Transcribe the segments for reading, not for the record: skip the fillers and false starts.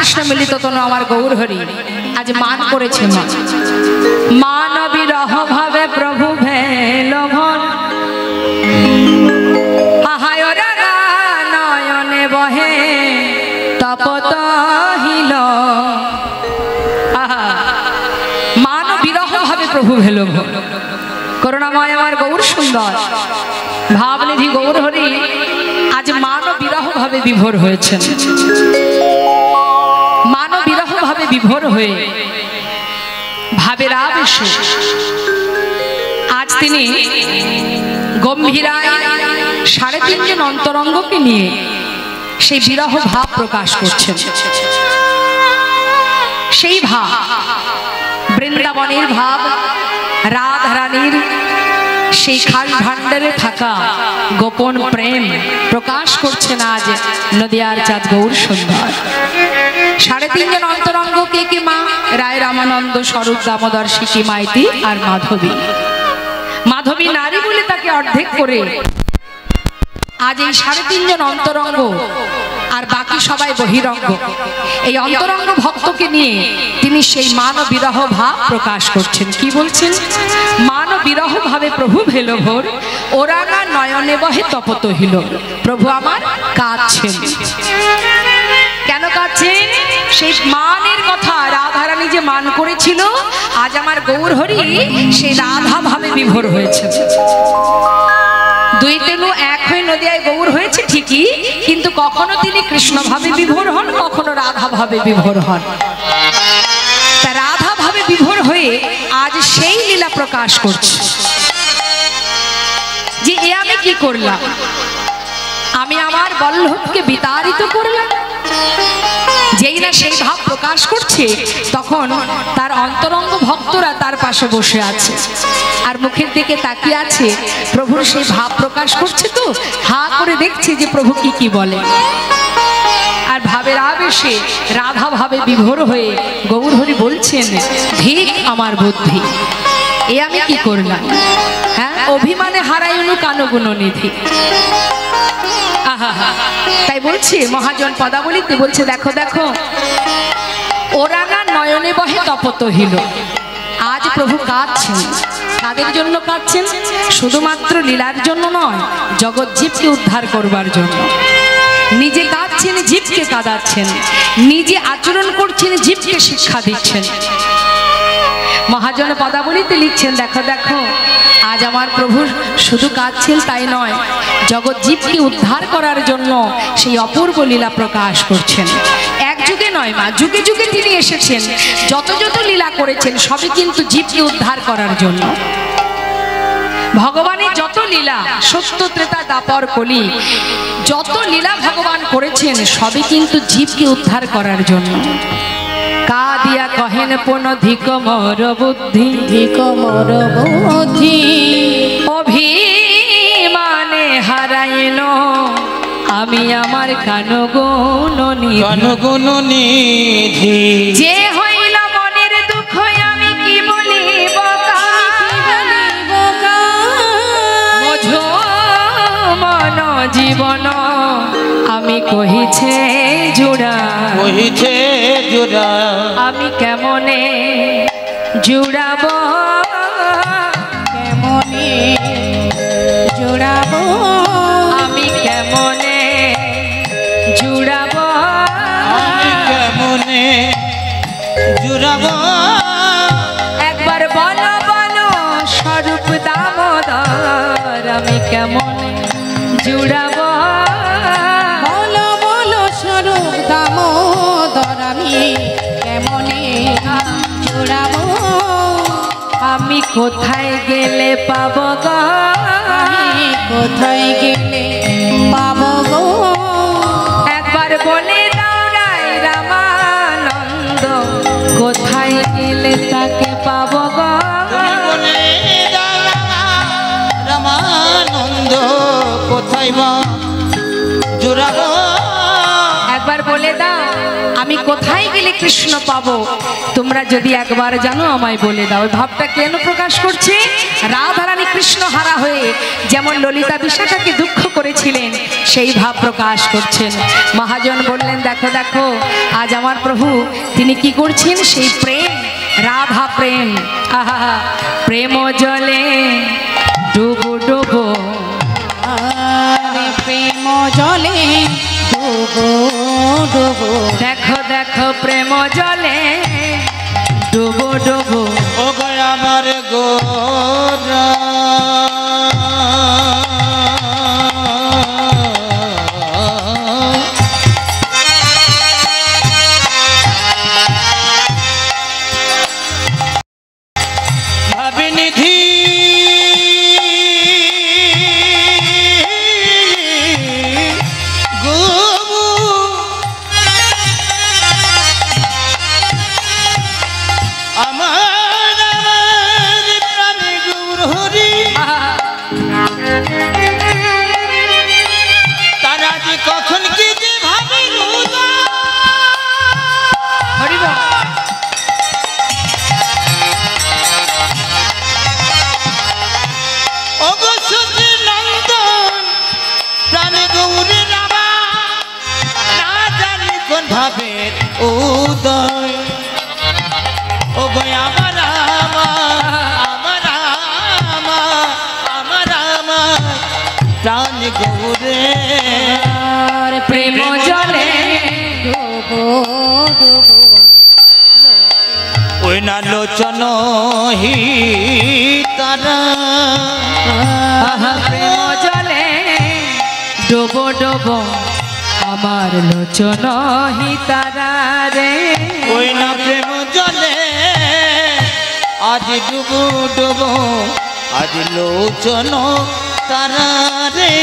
কৃষ্ণ মিলিত তনু আমার গৌর হরি আজ মান করেছে মা। মান বিরহ ভাবে প্রভু ভেল ভন, আহায় রাগা নয়নে বহে তপত হিল। মান বিরহ ভাবে প্রভু ভেল ভন। করুণাময় আমার গৌর সুন্দর ভাবনিধি গৌর হরি আজ মান বিরহ ভাবে বিভোর হয়েছেন। মান বিরহ ভাবে বিভোর হয়ে ভাবের আবেশে আজ তিনি গম্ভীরায় 3.5 জন অন্তরঙ্গকে নিয়ে সেই বিরহ ভাব প্রকাশ করছেন। সেই ভাব বৃন্দাবনের ভাব, রাধারানীর সেই খাল ভান্ডারে থাকা গোপন প্রেম প্রকাশ করছেন আজ নদিয়ার চাঁদ গৌর সুন্দর। 3.5 জন অন্তরঙ্গ কে কে মা? রায় রামানন্দ, স্বরূপ দামোদর, সিকি মাইতি আর মাধবী। মাধবী নারী বলে তাকে অর্ধেক করে আজ এই 3.5 জন অন্তরঙ্গ আর বাকি সবাই বহিরঙ্গ, এই অন্তরঙ্গ ভক্তকে নিয়ে তিনি সেই মান বিরহ ভাব প্রকাশ করছেন। কি বলছেন? মান বিরহ ভাবে প্রভু ভেল ভোর, ওরাঙা নয়নে বহে তপত হিল। প্রভু আমার কাঁদছেন। কেন কাঁদছেন? সেই মানের কথা রাধারানী যে মান করেছিল, আজ আমার গৌর হরি সেই রাধা ভাবে বিভোর হয়েছে। দুই তেনু এক হয়ে নদিয়ায় গৌর হয়েছে ঠিকই, কিন্তু কখনো তিনি কৃষ্ণ ভাবে বিভোর হন, কখনো রাধা ভাবে বিভোর হন। তা রাধা ভাবে বিভোর হয়ে আজ সেই লীলা প্রকাশ করছে যে এ আমি কি করলাম, আমি আমার বল্লভকে বিতাড়িত করলাম। যেই না সেই ভাব প্রকাশ করছে, তখন তার অন্তরঙ্গ ভক্তরা তার পাশে বসে আছে আর মুখের দিকে তাকিয়ে আছে। প্রভুর সেই ভাব প্রকাশ করছে তো হা করে দেখছে যে প্রভু কি কি বলে। আর ভাবের আবেশে রাধা ভাবে বিভোর হয়ে গৌর হরি বলছেন, ধিক আমার বুদ্ধি, এ আমি কি করলাম। হ্যাঁ, অভিমানে হারাইনু কানগুণ নিধি। তাই বলছে মহাজন পদাবলিতে বলছে, দেখো দেখো ওরাঙা নয়নে বহে তপত হিল। আজ প্রভু কাঁদছেন। কাদের জন্য কাঁদছেন? শুধুমাত্র লীলার জন্য নয়, জগৎ জীবকে উদ্ধার করবার জন্য। নিজে কাঁদছেন, জীবকে কাঁদাচ্ছেন, নিজে আচরণ করছেন, জীবকে শিক্ষা দিচ্ছেন। মহাজন পদাবলিতে লিখছেন, দেখো দেখো আজ আমার প্রভু শুধু কাঁদছেন তাই নয়, জগৎ জীবকে উদ্ধার করার জন্য সেই অপূর্ব লীলা প্রকাশ করছেন। এক যুগে নয় মা, যুগে যুগে তিনি এসেছেন, যত যত লীলা করেছেন সবই কিন্তু জীবকে উদ্ধার করার জন্য। ভগবানের যত লীলা, সত্য ত্রেতা দাপর কলি, যত লীলা ভগবান করেছেন সবই কিন্তু জীবকে উদ্ধার করার জন্য। কা দিয়া কহেন পুন ধিক মোর বুদ্ধি, ধিক মোর বুদ্ধি, অভিমানে হারাইল আমি আমার কানগুণ নিধি। যে হইল মনের দুঃখ আমি কি বলিব, মঝো মন জীবন আমি কহিছে জুড়া, কহিছে জুড়া, আমি কেমনে জুড়াব, কেমনে জুড়াব, আমি কেমনে জুড়াব, আমি কেমনে জুড়াব। একবার বলো বলো স্বরূপ দামোদর, আমি কেমনে জুড়াব, বলো বলো স্বরূপ দামোদর, আমি কেমনে জুড়াব। আমি কোথায় গেলে পাবো গো, আমি কোথায় গেলে পাবো গো। একবার বলে দাও রায় রামানন্দ, কোথায় গেলে তাকে পাবো গো। বলে দাও রামানন্দ, কোথায় বা জোড়াবো। একবার বলে দাও আমি কোথায় গেলে কৃষ্ণ পাবো, তোমরা যদি একবার জানো আমায় বলে দাও। ভাবটা কেন প্রকাশ করছে? রাধারানী কৃষ্ণ হারা হয়ে যেমন ললিতা বিশাখাকে দুঃখ করেছিলেন, সেই ভাব প্রকাশ করছেন। মহাজন বললেন দেখো দেখো আজ আমার প্রভু তিনি কি করছেন, সেই প্রেম, রাধা প্রেম। আহা, প্রেম জলে ডুবো ডুবো, প্রেম জলে ডুবো ডুবো, দেখো দেখো প্রেম জলে ডুবো ডুবো। ও গো আমার গোরা ভাবিনিধি কখন কি যে ভাবে নন্দন প্রাণী গৌরী রাবা না জানি কোন ভাবে উদয়। ও গো আমার আমার আমার আমার প্রাণী গৌরে প্রেম জলে ডুবো ডুবো, ওই না লোচন হি তারা। আহা, প্রেম জলে ডুবো ডুবো, আমার লোচন হিতারা রে। ওই না প্রেম জলে আজ ডুবো ডুবো, আজ লোচন তারা রে।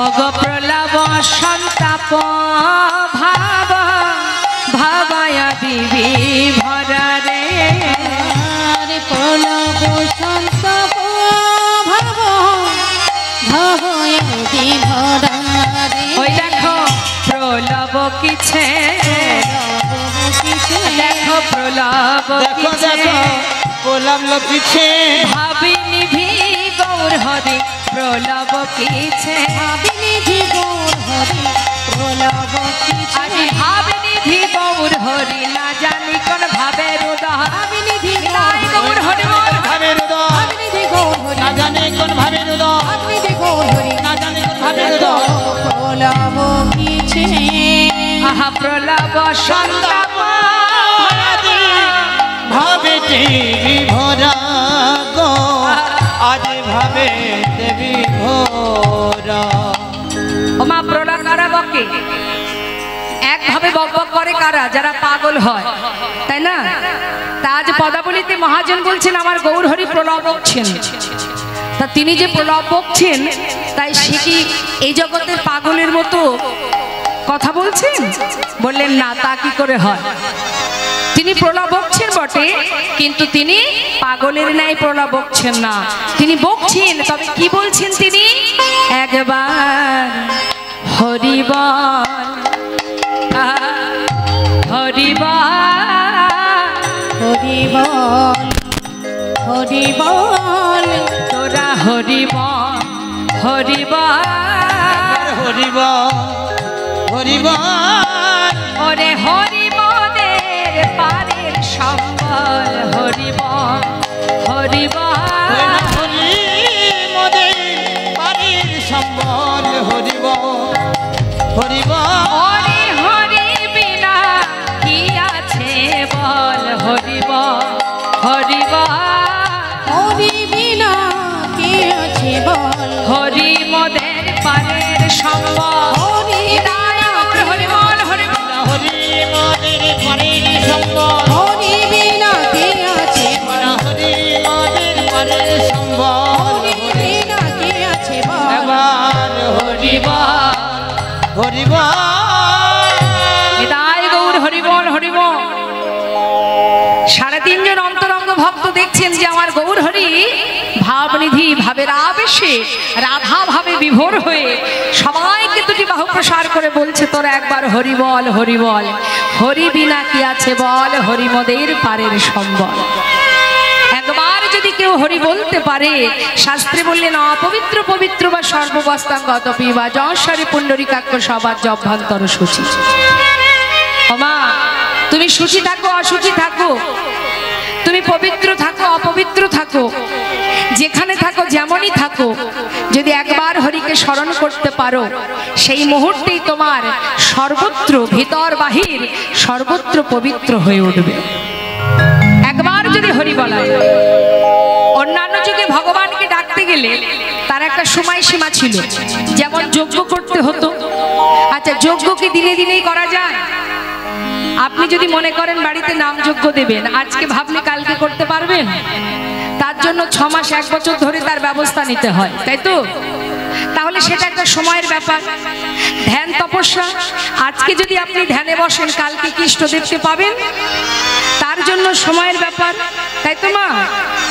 অগ প্রলাপ সন্তাপ ভাব ভাবায়া দিবি ভরা রে। প্রলভ সন্তপ ভাব ভবয়তি ভরা রে। ওই দেখো প্রলাপ কিছে, দেখো প্রলাপ দেখো কিছে, দেখো গোলাম লপিছে ভাবিনি ভি গৌর হরি প্রলাপ কিছে। ভাবিনিধি গৌর হরি প্রলভ কিছে, আরে ভাবিনি ভি গৌর হরি না জানি কোন ভাবে হৃদয়। ভাবিনিধি গৌর হরি বল, ভাবে হৃদয়, ভাবিনিধি গৌর হরি, না জানে কোন ভাবে হৃদয়, ভাবিনিধি গৌর হরি, না জানে কোন ভাবে হৃদয়। প্রলভ কিছে। আহা প্রলাপ সন্তাপ ভাবে দেবী ভরা গো, আজ ভাবে দেবী ভরা। ওমা প্রলাপ কারা বকে, একভাবে বক বক করে কারা, যারা পাগল হয়, তাই না? তা আজ পদাবলিতে মহাজন বলছেন আমার গৌর হরি প্রলাপ বকছেন। তা তিনি যে প্রলাপ বকছেন, তাই সে কি এই জগতের পাগলের মতো কথা বলছেন? বললেন না, তা কি করে হয়। তিনি প্রলাপ বকছেন বটে, কিন্তু তিনি পাগলের ন্যায় প্রলাপ বকছেন না। তিনি বকছেন, তবে কি বলছেন তিনি? একবার হরি বল, হরি বল, হরি বল হরি বল, তোরা হরি বল, হরি বল, হরিব হরিব ওরে হরি মনের পারের সম্বল, হরি বল, হরি বল, হরি মদে বাড়ির সম্বল হরিব হরিব হরি হরি বিনা কি আছে বল, হরি বল, হরি বল, হরি বিনা কে আছে বল, হরি মদের পারের সম্বল, হরি হরি বল, হরি বল, হরি মদের বাড়ির সম্বল, হরি বিনা কে আছে বল, হরি মদের বাড়ির সম্বল, হরি বিনা কে আছে বল, এবার হরিব হরিব নিতাই গৌর হরি বল, হরি বল। 3.5 জন অন্তরঙ্গ ভক্ত দেখছেন যে আমার গৌর হরি ভাবনিধি, ভাবের আবেশে রাধা ভাবে বিভোর হয়ে সবাইকে দুটি বাহু প্রসার করে বলছে তোরা একবার হরি বল, হরি বল, হরি বিনা কি আছে বল, হরি মদের পারের সম্বল। একবার যদি যদি কেউ হরি বলতে পারে, শাস্ত্রে বললেন অপবিত্র পবিত্র বা সর্ববস্তাঙ্গত পিবা যশরে পুণ্ডরিকাক্ষ সবার জভ্যন্তর সূচি। ওমা, তুমি সূচি থাকো অসুচি থাকো, তুমি পবিত্র থাকো অপবিত্র থাকো, যেখানে থাকো যেমনই থাকো, যদি একবার হরিকে স্মরণ করতে পারো, সেই মুহূর্তেই তোমার সর্বত্র ভিতর বাহির সর্বত্র পবিত্র হয়ে উঠবে। একবার যদি হরি বলা যায়। অন্যান্য যুগে ভগবানকে ডাকতে গেলে তার একটা সময়সীমা ছিল, যেমন যজ্ঞ করতে হতো। আচ্ছা, যজ্ঞ কি দিনে দিনেই করা যায়? আপনি যদি মনে করেন বাড়িতে নাম যজ্ঞ দেবেন, আজকে ভাবলে কালকে করতে পারবেন? তার জন্য 6 মাস 1 বছর ধরে তার ব্যবস্থা নিতে হয়, তাই তো? তাহলে সেটা একটা সময়ের ব্যাপার। ধ্যান তপস্যা, আজকে যদি আপনি ধ্যানে বসেন, কালকে কি ইষ্টদেবকে পাবেন? তার জন্য সময়ের ব্যাপার, তাই তো মা?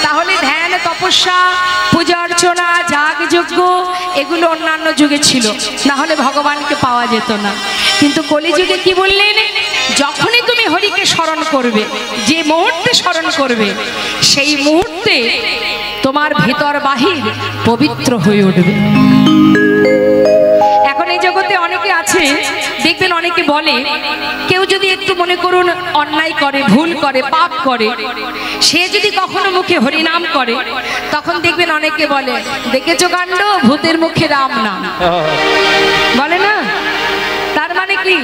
তাহলে ধ্যান তপস্যা পূজা অর্চনা যাগ যজ্ঞ এগুলো অন্যান্য যুগে ছিল, না হলে ভগবানকে পাওয়া যেত না। কিন্তু কলিযুগে কি বললেন? যখনই তুমি হরিকে স্মরণ করবে, যে মুহূর্তে স্মরণ করবে, সেই মুহূর্তে তোমার ভিতর বাহির পবিত্র হয়ে উঠবে। এখন এই জগতে অনেকে আছে, দেখবেন অনেকে বলে, কেউ যদি একটু মনে করুন অন্যায় করে, ভুল করে, পাপ করে, সে যদি কখনো মুখে হরিনাম করে, তখন দেখবেন অনেকে বলে, দেখেছো কাণ্ড, ভূতের মুখে রাম নাম, বলে না? তার মানে কি,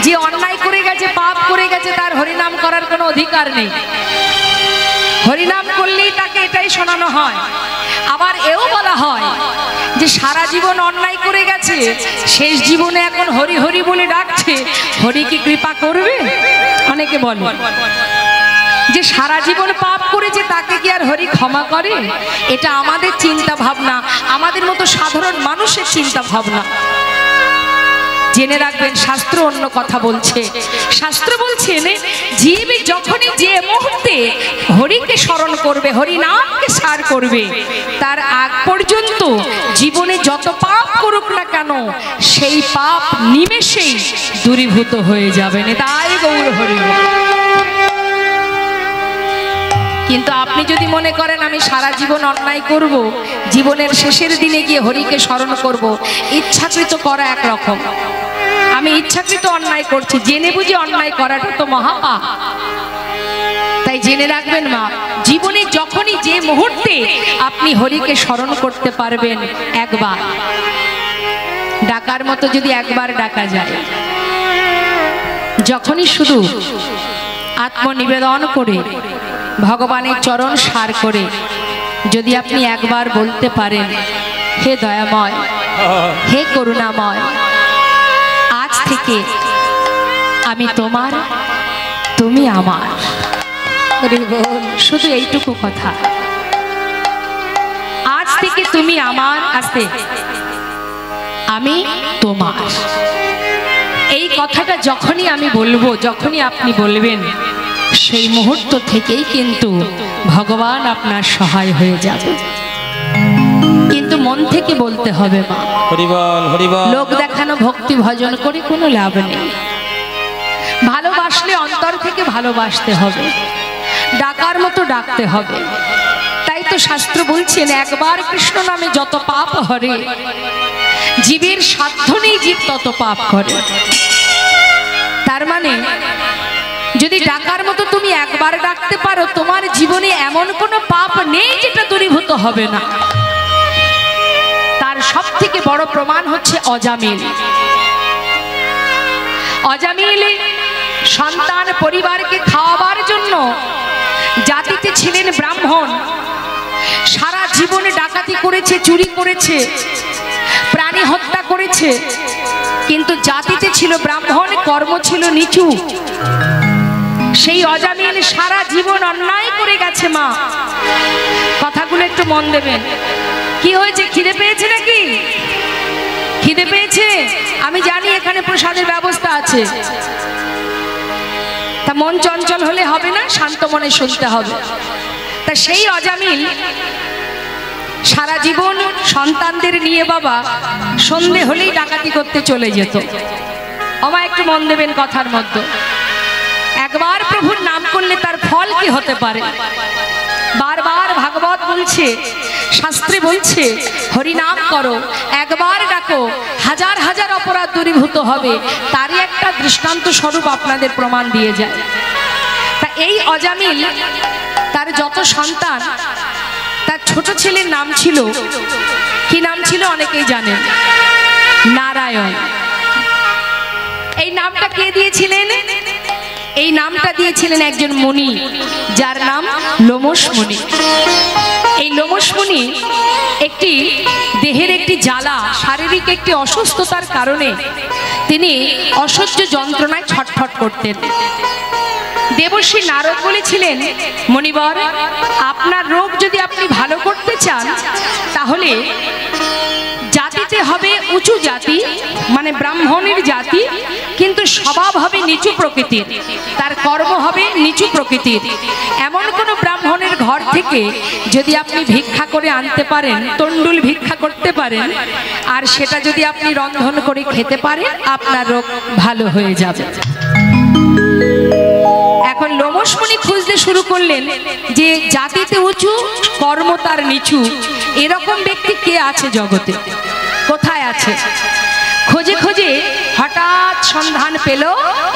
যে অন্যায় করে গেছে, পাপ করে গেছে, তার হরিনাম করার কোনো অধিকার নেই। হরিনাম করলেই তাকে এটাই শোনানো হয়। আবার এও বলা হয় যে সারা জীবন অন্যায় করে গেছে, শেষ জীবনে এখন হরি হরি বলে ডাকছে, হরি কি কৃপা করবে? অনেকে বলে যে সারা জীবন পাপ করেছে, তাকে কি আর হরি ক্ষমা করে? এটা আমাদের চিন্তা ভাবনা, আমাদের মতো সাধারণ মানুষের চিন্তা ভাবনা। জেনে রাখবেন, শাস্ত্র অন্য কথা বলছে। শাস্ত্র বলছেন, জীব যখনই যে মুহূর্তে হরিকে স্মরণ করবে, হরি নামকে সার করবে, তার আগ পর্যন্ত জীবনে যত পাপ করুক না কেন, সেই পাপ নিমেষেই দূরীভূত হয়ে যাবে। তাই গৌর হরি। কিন্তু আপনি যদি মনে করেন আমি সারা জীবন অন্যায় করব, জীবনের শেষের দিনে গিয়ে হরিকে স্মরণ করব, ইচ্ছাকৃত করা একরকম। আমি ইচ্ছাকৃত অন্যায় করছি, জেনে বুঝে অন্যায় করাটা তো মহাপাপ। তাই জেনে রাখবেন মা, জীবনে যখনই যে মুহূর্তে আপনি হরিকে স্মরণ করতে পারবেন, একবার ডাকার মতো যদি একবার ডাকা যায়, যখনই শুধু আত্মনিবেদন করে ভগবানের চরণ সার করে যদি আপনি একবার বলতে পারেন, হে দয়াময়, হে করুণাময়, আজ থেকে আমি তোমার, তুমি আমার, শুধু এইটুকু কথা, আজ থেকে তুমি আমার, আস্তে আমি তোমার, এই কথাটা যখনই আমি বলবো, যখনই আপনি বলবেন, সেই মুহূর্ত থেকেই কিন্তু ভগবান আপনার সহায় হয়ে যাবে। কিন্তু মন থেকে বলতে হবে মা, হরিবল হরিবল। লোক দেখানো ভক্তি ভজন করে কোনো লাভ নেই। ভালোবাসলে অন্তর থেকে ভালোবাসতে হবে, ডাকার মতো ডাকতে হবে। তাই তো শাস্ত্র বলছেন, একবার কৃষ্ণ নামে যত পাপ হরে, জীবের সাধ্য নেই জীব তত পাপ করে। তার মানে যদি ডাকার মতো তুমি একবার ডাকতে পারো, তোমার জীবনে এমন কোনো পাপ নেই যেটা দূরীভূত হবে না। তার সব থেকে বড় প্রমাণ হচ্ছে অজামিল। অজামিল সন্তান পরিবারকে খাওয়াবার জন্য, জাতিতে ছিলেন ব্রাহ্মণ, সারা জীবনে ডাকাতি করেছে, চুরি করেছে, প্রাণী হত্যা করেছে, কিন্তু জাতিতে ছিল ব্রাহ্মণ, কর্ম ছিল নিচু। সেই অজামিল সারা জীবন অন্যায় করে গেছে মা। কথাগুলো একটু মন দেবেন। কি হয়েছে, খিদে পেয়েছে নাকি? খিদে পেয়েছে? আমি জানি এখানে প্রসাদের ব্যবস্থা আছে, তা মন চঞ্চল হলে হবে না, শান্ত মনে শুনতে হবে। তা সেই অজামিল সারা জীবন সন্তানদের নিয়ে বাবা সন্ধে হলেই ডাকাতি করতে চলে যেত। আমার একটু মন দেবেন কথার মধ্যে। একবার প্রভুর নাম করলে তার ফল কি হতে পারে? বারবার ভাগবত বলছে, শাস্ত্রে বলছে হরিনাম করো, একবার ডাকো, হাজার হাজার অপরাধ দূরীভূত হবে। তারই একটা দৃষ্টান্ত স্বরূপ আপনাদের প্রমাণ দিয়ে যায়। তা এই অজামিল তার যত সন্তান, তার ছোট ছেলের নাম ছিল, কি নাম ছিল অনেকেই জানেন, নারায়ণ। এই নামটা কে দিয়েছিলেন? এই নামটা দিয়েছিলেন একজন মুনি, যার নাম লোমশ মুনি। এই লোমশ মুনি একটি দেহের একটি জ্বালা, শারীরিক একটি অসুস্থতার কারণে তিনি অসহ্য যন্ত্রণায় ছটফট করতেন। দেবশ্রী নারদ বলেছিলেন, মণিবর, আপনার রোগ যদি আপনি ভালো করতে চান তাহলে জাতিতে হবে উঁচু জাতি, মানে ব্রাহ্মণের জাতি, কিন্তু স্বভাব হবে নিচু প্রকৃতির, তার কর্ম হবে নিচু প্রকৃতির। এমন কোন ব্রাহ্মণের ঘর থেকে যদি আপনি ভিক্ষা করে আনতে পারেন, তন্ডুল ভিক্ষা করতে পারেন, আর সেটা যদি আপনি রন্ধন করে খেতে পারেন, আপনার রোগ ভালো হয়ে যাবে। এখন লোমশ মুনি খুঁজতে শুরু করলেন যে জাতিতে উঁচু, কর্ম তার নিচু, এরকম ব্যক্তি কে আছে জগতে, কোথায় আছে? খোঁজে খোঁজে হঠাৎ সন্ধান পেল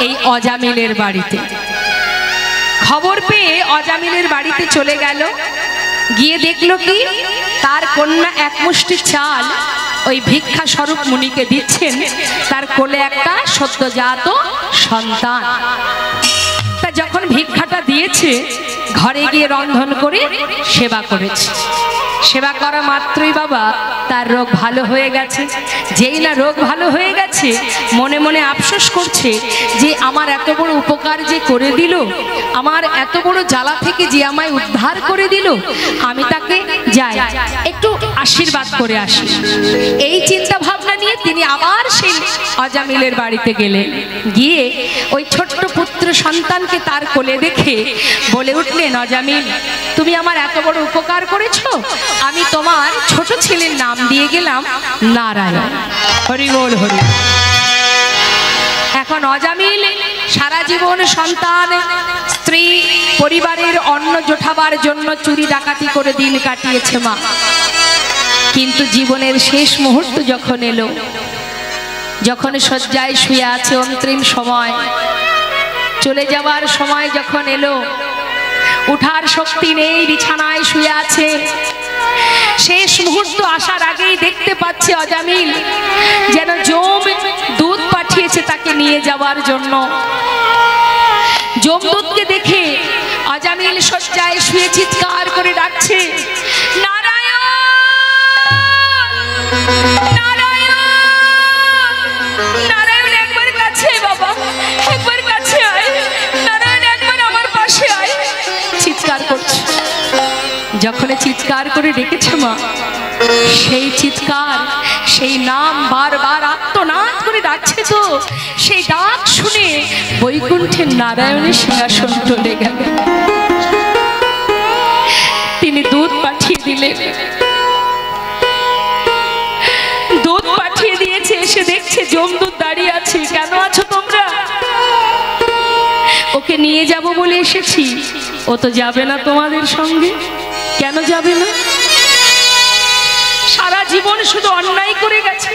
এই অজামিলের বাড়িতে। খবর পেয়ে অজামিলের বাড়িতে চলে গেল। গিয়ে দেখলো কি, তার কন্যা এক মুষ্টি চাল ওই ভিক্ষা স্বরূপ মুনিকে দিচ্ছেন, তার কোলে একটা সদ্যজাত সন্তান। তা যখন ভিক্ষাটা দিয়েছে, ঘরে গিয়ে রন্ধন করে সেবা করেছে। সেবা করা মাত্রই বাবা তার রোগ ভালো হয়ে গেছে। যেই না রোগ ভালো হয়ে গেছে, মনে মনে আফসোস করছে যে আমার এত বড় উপকার যে করে দিল, আমার এত বড় জ্বালা থেকে যে আমায় উদ্ধার করে দিল, আমি তাকে যাই একটু আশীর্বাদ করে আসি। এই চিন্তা ভাবনা নিয়ে তিনি আবার সেই অজামিলের বাড়িতে গেলেন। গিয়ে ওই ছোট্ট পুত্র সন্তানকে তার কোলে দেখে বলে উঠলেন, অজামিল, তুমি আমার এত বড় উপকার করেছো, আমি তোমার ছোট ছেলের নাম দিয়ে গেলাম নারায়ণ। হরি বল হরি। এখন অজামিল সারা জীবন সন্তান, স্ত্রী, পরিবারের অন্ন জোটাবার জন্য চুরি ডাকাতি করে দিন কাটিয়েছে মা। কিন্তু জীবনের শেষ মুহূর্ত যখন এলো, যখন শয্যায় শুয়ে আছে, অন্তিম সময়, চলে যাওয়ার সময় যখন এলো, উঠার শক্তি নেই, বিছানায় শুয়ে আছে। শেষ মুহূর্ত আসার আগেই দেখতে পাচ্ছে অজামিল যেন যম দুধ পাঠিয়েছে তাকে নিয়ে যাওয়ার জন্য। যমদূতকে দেখে অজামিল শয্যায় শুয়ে চিৎকার করে ডাকছে, নারায়ণ, নারায়ণ, নারায়ণ, একবার কাছে বাবা, একবার কাছে আয়, নারায়ণ একবার আমার পাশে আয়। চিৎকার করছে। যখন চিৎকার করে ডেকেছে মা, সেই চিৎকার, সেই নাম বারবার আত্মনাদ করে ডাকছে, তো সেই ডাক শুনে বৈকুণ্ঠের নারায়ণের সিংহাসন টলে গেল। তিনি দুধ পাঠিয়ে দিলেন। দুধ পাঠিয়ে দিয়েছে, এসে দেখছে যমদূত দাঁড়িয়ে আছে। কেন আছো তোমরা? ওকে নিয়ে যাব বলে এসেছি। ও তো যাবে না তোমাদের সঙ্গে। কেন যাবে না? সারা জীবন শুধু অন্যায় করে গেছে,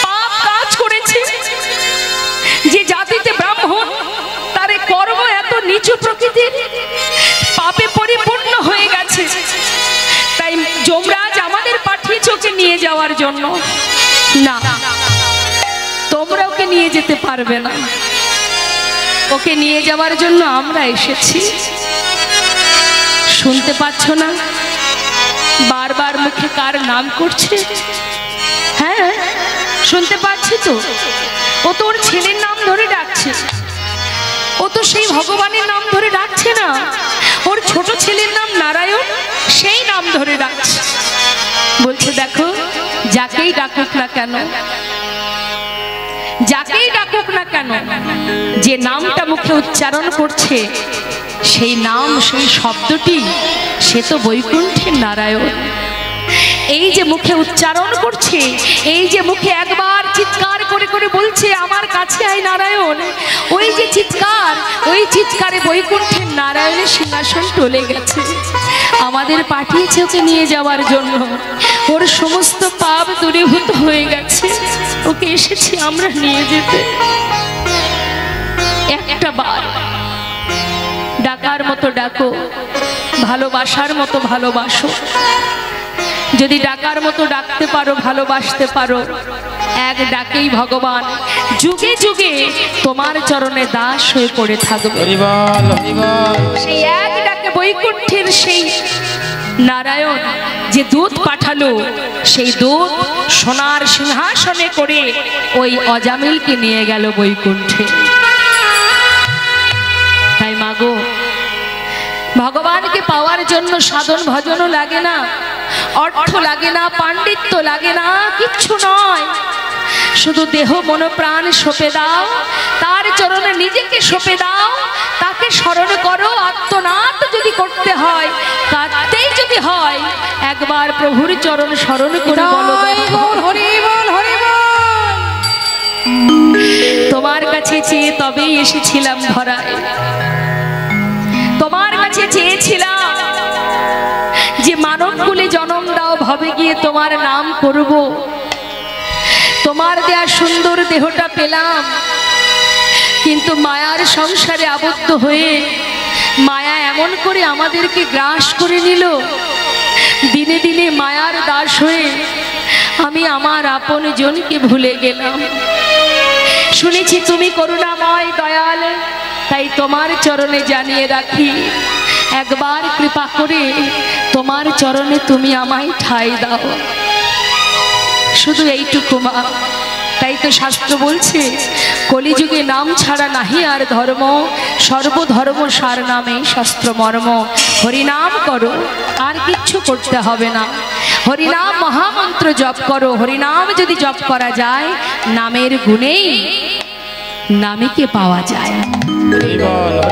পাপ কাজ করেছে। যে জাতিতে ব্রাহ্মণ, তার কর্ম এত নিচু প্রকৃতির, পাপে পরিপূর্ণ হয়ে গেছে। তাই যমরাজ আমাদের পাঠিয়েছে ওকে নিয়ে যাওয়ার জন্য। না, তোমরা ওকে নিয়ে যেতে পারবে না। ওকে নিয়ে যাওয়ার জন্য আমরা এসেছি। শুনতে পাচ্ছ না বারবার মুখে কার নাম করছে? হ্যাঁ, শুনতে পাচ্ছি তো। ও তো ওর ছেলের নাম ধরে ডাকছে। ও তো সেই ভগবানের নাম ধরে ডাকছে না, ওর ছোট ছেলের নাম নারায়ণ, সেই নাম ধরে ডাকছে। বলছে, দেখো, যাকেই ডাকুক না কেন, যাকেই ডাকুক না কেন, যে নামটা মুখে উচ্চারণ করছে, সেই নাম, সেই শব্দটি, সে তো বৈকুণ্ঠের নারায়ণ। এই যে মুখে উচ্চারণ করছে, এই যে মুখে একবার চিৎকার করে করে বলছে আমার কাছে আয় নারায়ণ, ওই যে চিৎকার, ওই চিৎকারে বৈকুণ্ঠের নারায়ণের সিংহাসন টলে গেছে। আমাদের পাঠিয়েছে ওকে নিয়ে যাওয়ার জন্য। ওর সমস্ত পাপ দূরীভূত হয়ে গেছে, ওকে এসেছি আমরা নিয়ে যেতে। একটা বার ডাকার মতো ডাকো, ভালোবাসার মতো ভালোবাসো। যদি ডাকার মতো ডাকতে পারো, ভালোবাসতে পারো, এক ডাকেই ভগবান যুগে যুগে তোমার চরণে দাস হয়ে পড়ে থাকবে। সেই এক ডাকে বৈকুণ্ঠের সেই নারায়ণ যে দূত পাঠালো, সেই দূত সোনার সিংহাসনে করে ওই অজামিলকে নিয়ে গেল বৈকুণ্ঠে। তাই মাগো, ভগবানকে পাওয়ার জন্য সাধন ভজনও লাগে না, অর্থ লাগে না, পাণ্ডিত্য লাগে না, কিচ্ছু নয়। শুধু দেহ মন প্রাণ সঁপে দাও, তার চরণে নিজেকে সঁপে দাও, তাকে স্মরণ করো। আত্মনাদ যদি করতে হয়, কাঁদতেই যদি হয়, একবার প্রভুর চরণ স্মরণ করে বলো, হরি বল হরি বল। তোমার কাছে চেয়ে তবেই এসেছিলাম ধরায়, তোমার কাছে চেয়েছিলাম যে মানব কুলে জন্ম দাও, ভবে গিয়ে তোমার নাম করব। তোমার দেয়া সুন্দর দেহটা পেলাম, কিন্তু মায়ার সংসারে আবদ্ধ হয়ে মায়া এমন করে আমাদেরকে গ্রাস করে নিল। দিনে দিনে মায়ার দাস হয়ে আমি আমার আপন জনকে ভুলে গেলাম। শুনেছি তুমি করুণাময় দয়াল, তাই তোমার চরণে জানিয়ে রাখি, একবার কৃপা করে তোমার চরণে তুমি আমায় ঠাঁই দাও। শুধু এইটুকু মা। তাই তো শাস্ত্র বলছে, কলিযুগে নাম ছাড়া নাহি আর ধর্ম, সর্বধর্ম সার নামে শাস্ত্র মর্ম। হরিনাম করো, আর কিচ্ছু করতে হবে না। হরিনাম মহামন্ত্র জপ করো। হরিনাম যদি জপ করা যায়, নামের গুণেই নামীকে পাওয়া যায়,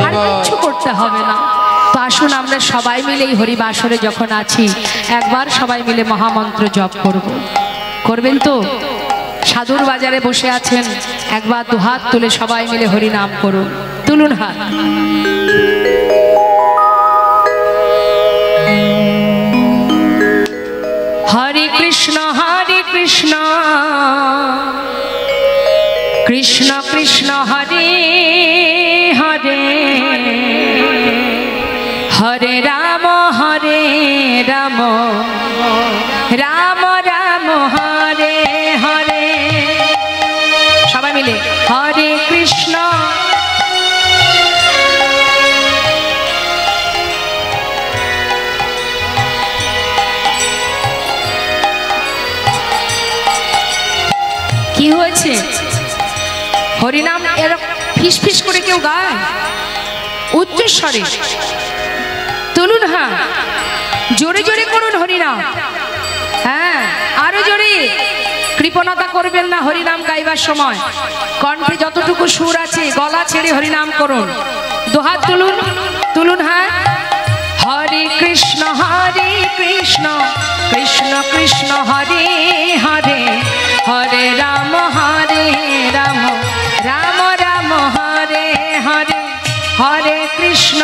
আর কিচ্ছু করতে হবে না। তো আসুন আমরা সবাই মিলে এই হরিবাসরে যখন আছি, একবার সবাই মিলে মহামন্ত্র জপ করব। করবেন তো? সাধুর বাজারে বসে আছেন, একবার দুহাত তুলে সবাই মিলে হরি নাম করুন। তুলুন হাত। হরে কৃষ্ণ কৃষ্ণ কৃষ্ণ হরে হরে, হরে রাম রাম রাম হরে হরে। সবাই মিলে হরে কৃষ্ণ কি হয়েছে? হরিনাম এরকম ফিস ফিস করে কেউ গায়? উচ্চস্বরে তুলুন, হ্যাঁ জোরে জোরে করুন হরিনাম। হ্যাঁ আরো জোরে। কৃপণতা করবেন না হরিনাম গাইবার সময়। কণ্ঠে যতটুকু সুর আছে গলা ছেড়ে হরিনাম করুন। দুহাত তুলুন, তুলুন। হ্যাঁ হরে কৃষ্ণ কৃষ্ণ কৃষ্ণ হরে হরে, হরে রাম রাম রাম হরে হরে, হরে কৃষ্ণ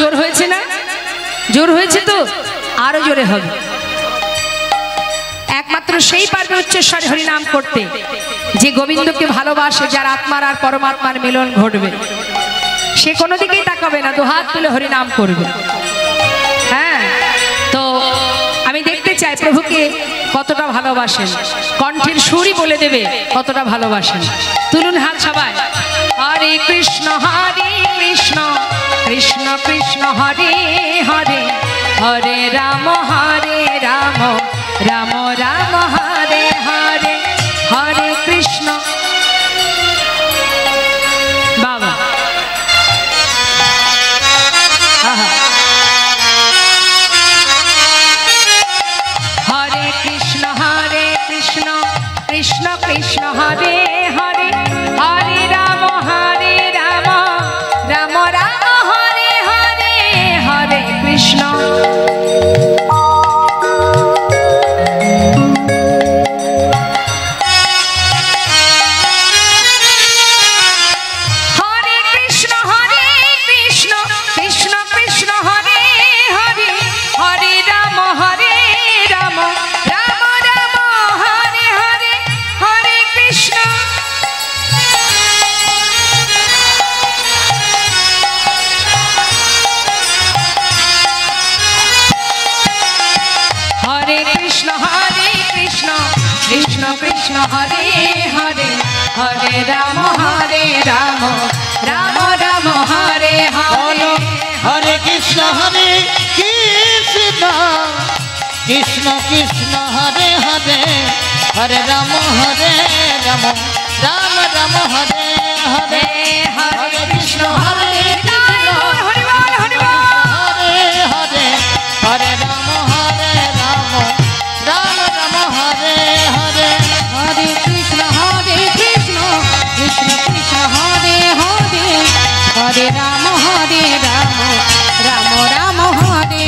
জোর হয়েছে না? জোর হয়েছে তো? আরো জোরে হবে। একমাত্র সেই পারবে উচ্চস্বরে হরিনাম করতে যে গোবিন্দকে ভালোবাসে, যার আত্মার আর পরমাত্মার মিলন ঘটবে। সে কোনো দিকেই তাকাবে না, দুহাত তুলে হরিনাম করবে। হ্যাঁ, তো আমি দেখতে চাই প্রভুকে কতটা ভালোবাসেন। কণ্ঠের সুরই বলে দেবে কতটা ভালোবাসেন। তুলুন হাত সবাই। হরে কৃষ্ণ কৃষ্ণ কৃষ্ণ হরে হরে, হরে রাম রাম রাম হরে হরে, হরে কৃষ্ণ। বাবা হরে কৃষ্ণ কৃষ্ণ কৃষ্ণ হরে হরে, হরে রাম রাম রাম হরে হরে, হরে কৃষ্ণ। হরে হরে হরে রাম রাম রাম হরে হরে হরে কৃষ্ণ কৃষ্ণ কৃষ্ণ হরে হরে হরে রাম রাম রাম হরে হরে হরে কৃষ্ণ হরে কৃষ্ণ হরি বল হরি বল হরে হরে হরে রাম রাম রাম হরে হরে হরে কৃষ্ণ কৃষ্ণ কৃষ্ণ হরে হরে হরে রাম রাম রাম হরে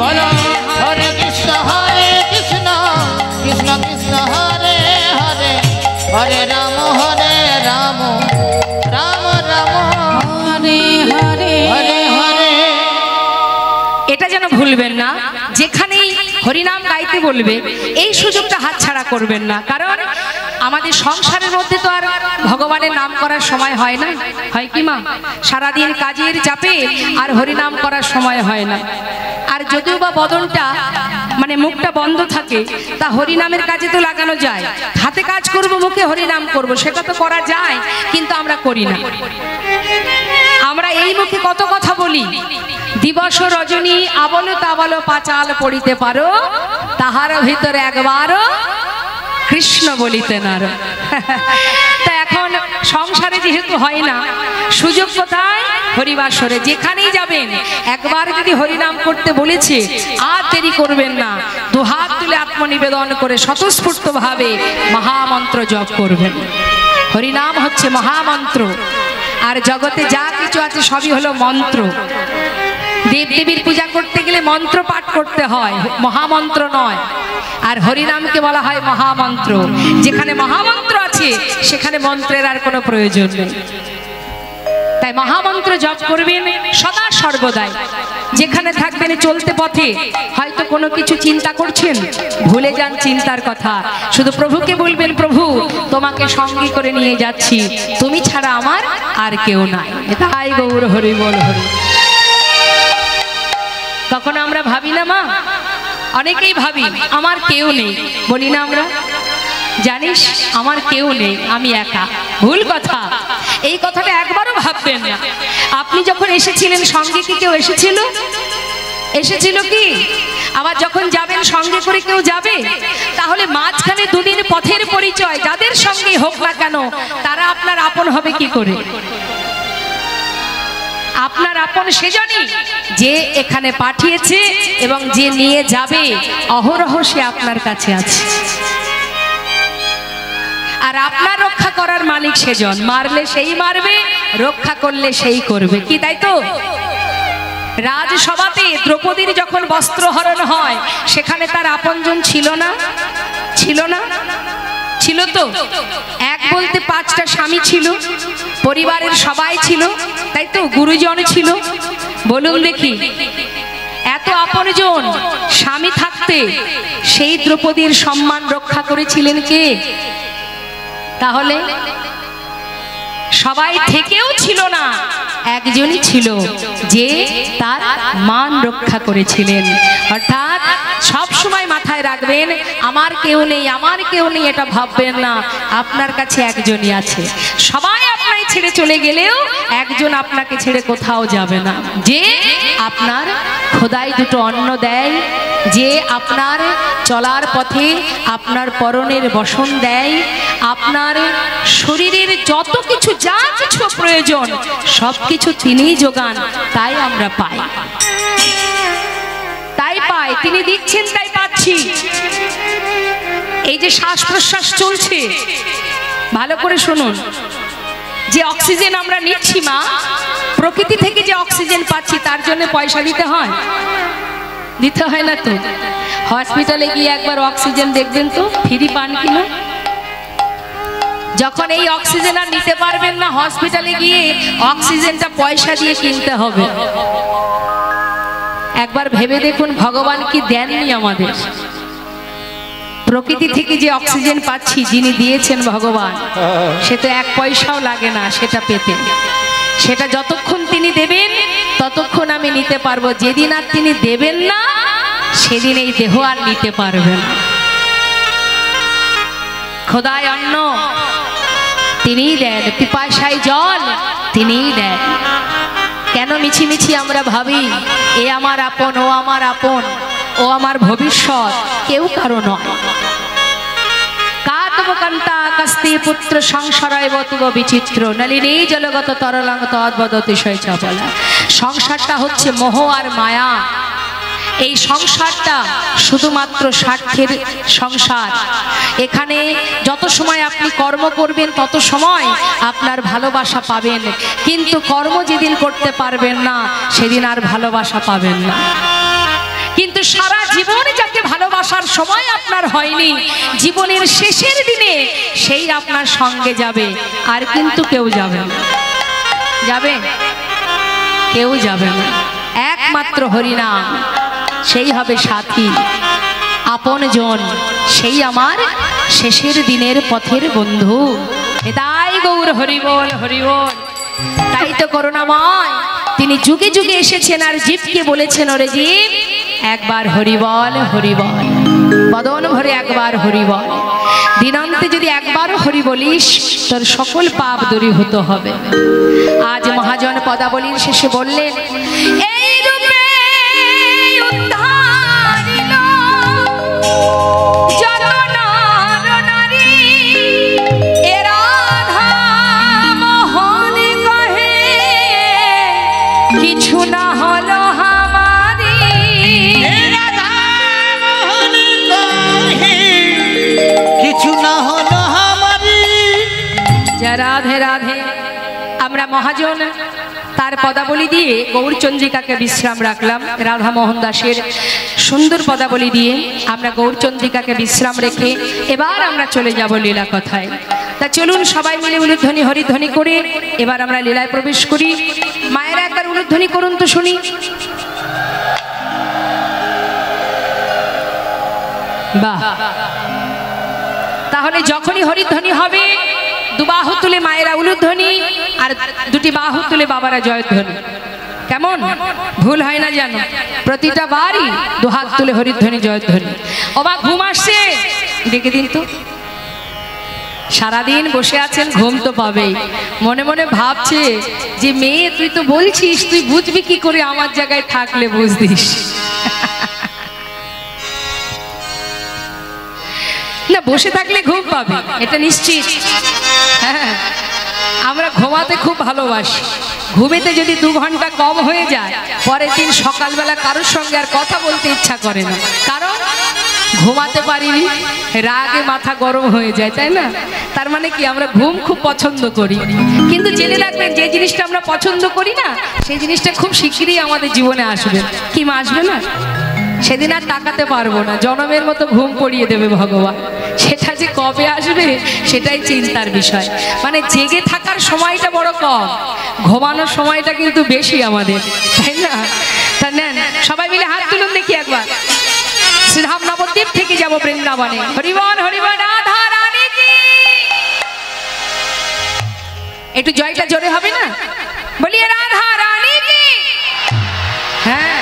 বলো হরে হরে কৃষ্ণ কৃষ্ণ কৃষ্ণ হরে হরে হরে রাম রাম রাম হরে হরে হরে হরে। এটা যেন ভুলবেন না, যেখানেই হরিনাম গাইতে বলবে এই সুযোগটা হাতছাড়া করবেন না। কারণ আমাদের সংসারের মধ্যে তো আর ভগবানের নাম করার সময় হয় না, হয় কি মা? সারাদিন কাজের চাপে আর হরিনাম করার সময় হয় না। আর যদিও বা বদনটা মানে মুখটা বন্ধ থাকে, তা হরিনামের কাজে তো লাগানো যায়। হাতে কাজ করব, মুখে হরিনাম করব, সেটা তো করা যায়, কিন্তু আমরা করি না। আমরা এই মুখে কত কথা বলি, দিবস রজনী আবল তাবল পাঁচাল পড়িতে পারো, তাহার ভিতরে একবারও কৃষ্ণ বলিতে নার। তা এখন সংসারে যেহেতু হয় না, সুযোগ কোথায়? হরিবাসরে। যেখানেই যাবেন একবার যদি হরিনাম করতে বলেছে আর দেরি করবেন না, দুহাত তুলে আত্মনিবেদন করে স্বতঃস্ফূর্ত ভাবে মহামন্ত্র জপ করবেন। হরিনাম হচ্ছে মহামন্ত্র, আর জগতে যা কিছু আছে সবই হলো মন্ত্র। দেবদেবীর পূজা করতে গেলে মন্ত্র পাঠ করতে হয়, মহামন্ত্র নয়। আর হরিনামকে বলা হয় মহামন্ত্র। যেখানে মহামন্ত্র আছে সেখানে মন্ত্রের আর কোনো প্রয়োজন নেই। তাই মহামন্ত্র জপ করবেন সদা সর্বদাই। যেখানে থাকবেন চলতে পথে হয়তো কোনো কিছু চিন্তা করছেন, ভুলে যান চিন্তার কথা, শুধু প্রভুকে বলবেন, প্রভু তোমাকে সঙ্গী করে নিয়ে যাচ্ছি, তুমি ছাড়া আমার আর কেউ নাই। তাই গৌর হরি বল হরি। কখনো আমরা ভাবি না মা? অনেকেই ভাবি আমার কেউ নেই, বলি না আমরা? জানিস আমার কেউ নেই, আমি একা। ভুল কথা, এই কথাটা একবারও ভাববেন না। আপনি যখন এসেছিলেন সঙ্গে কি কেউ এসেছিল? এসেছিল কি? আবার যখন যাবেন সঙ্গে করে কেউ যাবে? তাহলে মাঝখানে দুদিন পথের পরিচয় যাদের সঙ্গে হোক না কেন, তারা আপনার আপন হবে কি করে? আপনার আপন সেজনই যে এখানে পাঠিয়েছে এবং যে নিয়ে যাবে, অহরহ সে আপনার কাছে আছে। আর আপনার রক্ষা করার মালিক সেজন, মারলে সেই মারবে, রক্ষা করলে সেই করবে, কি তাই তো? রাজসভাতে দ্রৌপদীর যখন বস্ত্রহরণ হয়, সেখানে তার আপনজন ছিল না? ছিল না? ছিল তো। এক বলতে 5টা স্বামী ছিল, পরিবারের সবাই ছিল, তাই তো? গুরুজন ছিল। বলুন দেখি, এত আপনজন স্বামী থাকতে সেই দ্রৌপদীর সম্মান রক্ষা করেছিলেন কে? তাহলে সবাই থেকেও ছিল না, একজনই ছিল যে তার মান রক্ষা করেছিলেন। অর্থাৎ সব সময় মাথায় রাখবেন, আমার কেউ নেই, আমার কেউ নেই এটা ভাববেন না, আপনার কাছে একজনই আছে। সবাই আপনাকে ছেড়ে চলে গেলেও একজন আপনাকে ছেড়ে কোথাও যাবে না, যে আপনার খোদাই দুটো অন্ন দেয়, যে আপনার চলার পথে আপনার পরনের বসন দেয়, আপনার শরীরের যত কিছু যা কিছু প্রয়োজন সবকিছু তিনিই যোগান। তাই আমরা পাই, তাই পাই, তিনি দিচ্ছেন তাই পাচ্ছি। এই যে শ্বাস প্রশ্বাস চলছে, ভালো করে শুনুন, যে অক্সিজেন আমরা নিচ্ছি মা, প্রকৃতি থেকে যে অক্সিজেন পাচ্ছি তার জন্য পয়সা দিতে হয়? দিতে হয় না তো। হসপিটালে গিয়ে একবার অক্সিজেন দেখবেন তো ফ্রি পান কিনা। যখন এই অক্সিজেন আর নিতে পারবেন না, হসপিটালে গিয়ে অক্সিজেনটা পয়সা দিয়ে কিনতে হবে। একবার ভেবে দেখুন ভগবান কি দেননি আমাদের। প্রকৃতি থেকে যে অক্সিজেন পাচ্ছি, যিনি দিয়েছেন ভগবান, সে তো 1 পয়সাও লাগে না সেটা পেতে। সেটা যতক্ষণ তিনি দেবেন ততক্ষণ আমি নিতে পারবো। যেদিন আর তিনি দেবেন না, সেদিন এই দেহ আর নিতে পারবে না। খোদায় অন্ন তিনিই দেন, পিপাসায় জল তিনিই দেন। কেন মিছিমিছি আমরা ভাবি এ আমার আপন, ও আমার আপন, ও আমার ভবিষ্যৎ? কেউ কারো নয়। কাতবকান্তা কস্তি পুত্র সংসারায় বতিব বিচিত্র নলিনী জলগত তরলাং তদ্বদতিশয় চপলা। সংসারটা হচ্ছে মোহ আর মায়া। এই সংসারটা শুধুমাত্র স্বার্থের সংসার। এখানে যত সময় আপনি কর্ম করবেন তত সময় আপনার ভালোবাসা পাবেন, কিন্তু কর্ম যেদিন করতে পারবেন না সেদিন আর ভালোবাসা পাবেন না। কিন্তু সারা জীবন যাকে ভালোবাসার সময় আপনার হয়নি, জীবনের শেষের দিনে সেই আপনার সঙ্গে যাবে, আর কিন্তু কেউ যাবে না। যাবে? কেউ যাবে না। একমাত্র হরিনাম, সেই হবে সাথী, আপনজন, সেই আমার শেষের দিনের পথের বন্ধু। তাই গৌর হরিবল হরিবল। তাই তো করুণাময় তিনি যুগে যুগে এসেছেন আর জীবকে বলেছেন, ওরে জীব একবার হরিবল হরিবল, বদন ভরে একবার হরিবল। দিনান্তে যদি একবারও হরি বলিস তোর সকল পাপ দূরীভূত হবে। আজ মহাজন পদাবলীর শেষে বললেন, এই রূপে উদ্ধারিল যত নর নারী, এ রাধা মোহন কহে কিছু না হলো আমারি। কিছু না হলো আমারি। রাধে রাধে। আমরা মহাজন তার পদাবলী দিয়ে গৌরচন্দ্রিকাকে বিশ্রাম রাখলাম। রাধা মোহন দাসের সুন্দর পদাবলী দিয়ে আমরা গৌরচন্দ্রিকাকে বিশ্রাম রেখে এবার আমরা চলে যাব লীলা কথায়। তা চলুন সবাই মিলে উলুধ্বনি হরিধ্বনি করে এবার আমরা লীলায় প্রবেশ করি। মায়েরা একবার উলুধ্বনি করুন তো শুনি। বাহ! তাহলে যখনই হরিধ্বনি হবে দুবাহু তুলে মায়েরা উলুধ্বনি, আর দুটি বাহু তুলে বাবারা জয়ধ্বনি। কেমন? ভুল হয় না জানো? প্রতিটা বারই দুহাত তুলে হরিধ্বনি জয়ধ্বনি। ওবা ঘুম আসছে? ডেকে দিন তো। সারাদিন বসে আছেন, ঘুম তো পাবেই। মনে মনে ভাবছে যে মেয়ে তুই তো বলছিস, তুই বুঝবি কি করে আমার জায়গায় থাকলে বুঝদিস। না, বসে থাকলে ঘুম পাবে এটা নিশ্চিত। হ্যাঁ, আমরা ঘুমাতে খুব ভালোবাসি। ঘুমেতে যদি 2 ঘন্টা কম হয়ে যায় পরের দিন সকালবেলা কারোর সঙ্গে আর কথা বলতে ইচ্ছা করে না, কারণ ঘুমাতে পারিনি, রাগে মাথা গরম হয়ে যায়, তাই না? তার মানে কি আমরা ঘুম খুব পছন্দ করি। কিন্তু জেনে রাখবেন যে জিনিসটা আমরা পছন্দ করি না সেই জিনিসটা খুব শিগগিরই আমাদের জীবনে আসবে। কি মা আসবে না? সেদিন আর তাকাতে পারবো না, জনমের মতো ঘুম পড়িয়ে দেবে ভগবান। সেটা যে কবে আসবে সেটাই চিন্তার বিষয়। মানে জেগে থাকার সময়টা বড় কম, ঘুমানোর সময়টা কিন্তু বেশি আমাদের, তাই না? তা নেন সবাই মিলে হাত তুলুন দেখি একবার। শ্রীধাম নবদ্বীপ থেকে যাব বৃন্দাবনে। হরিবল হরিবল, রাধা রানী কি। একটু জয়টা জোরে হবে না? বলিয়ে রাধা রানী কি। হ্যাঁ,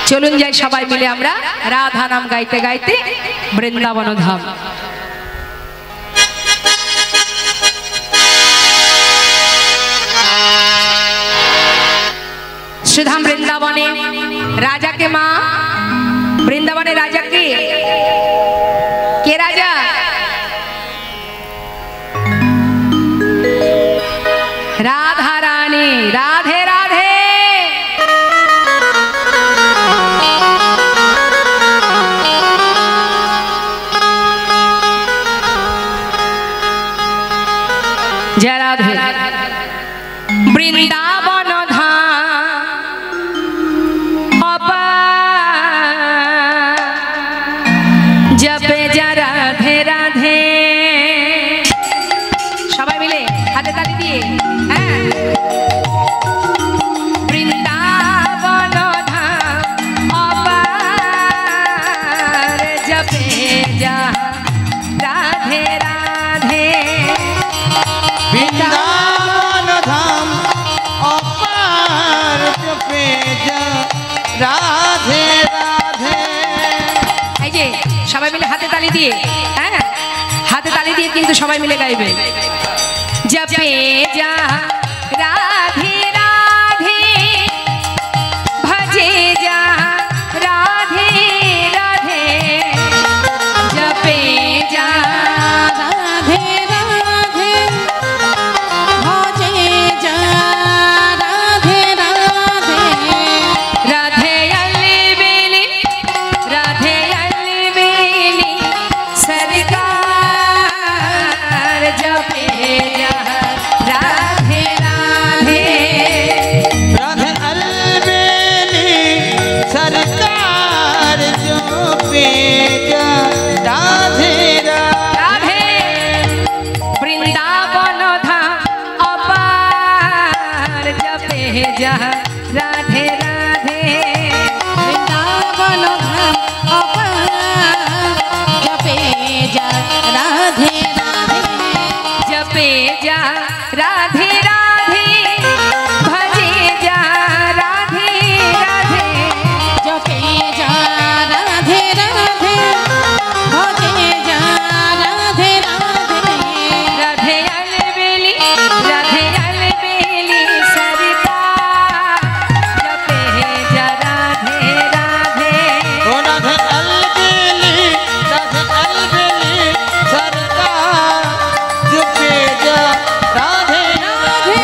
চলুন যাই সবাই মিলে আমরা রাধা নাম গাইতে গাইতে বৃন্দাবন ধাম। শ্রীধাম বৃন্দাবনে রাজাকে মা, বৃন্দাবনে রাজাকে কে? রাজা রাধা রানী। রাধে রাধে। जय राधे। बृंदावन धाम जपे जा राधे राधे। सबाई मिले हाथे ताली दिए। हाँ, बृंदावन धाम जपे जा राधे राधे। বৃন্দাবন ধাম অপার জপে যা রাধে রাধে। এই যে সবাই মিলে হাতে তালি দিয়ে, হ্যাঁ হাতে দিয়ে কিন্তু সবাই মিলে গাইবে। জপে যা রাধে রাধে ভজে যা রাধে রাধে জপে যা রাধে রাধে ভজে যা রাধে রাধে রাধে अलबेली राधे अलबेली सरकार जपे जा राधे राधे राधे अलबेली सरकार जो पेजा राधे राधे वृंदावन धाम अपार जपे जा राधे राधे वृंदावन धाम अपार जपे जा राधे राधे जपे जा राधे राधे भजे जा राधे राधे जपे जा राधे राधे भजे जा राधे राधे राधे अलबेली सरकार जपे जा राधे राधे ओ राधे अलबेली सरकार जो पेजा राधे राधे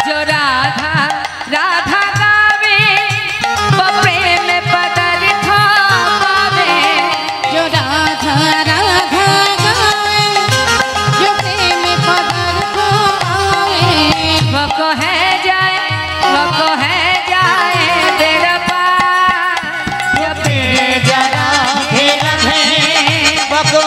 जो राधा राधा गावे वो प्रेम पदार्थ पावे जो राधा राधा गावे जो प्रेम पदार्थ आवे वो कहे जाए तेरा पार जो पेजा राधे राधे बको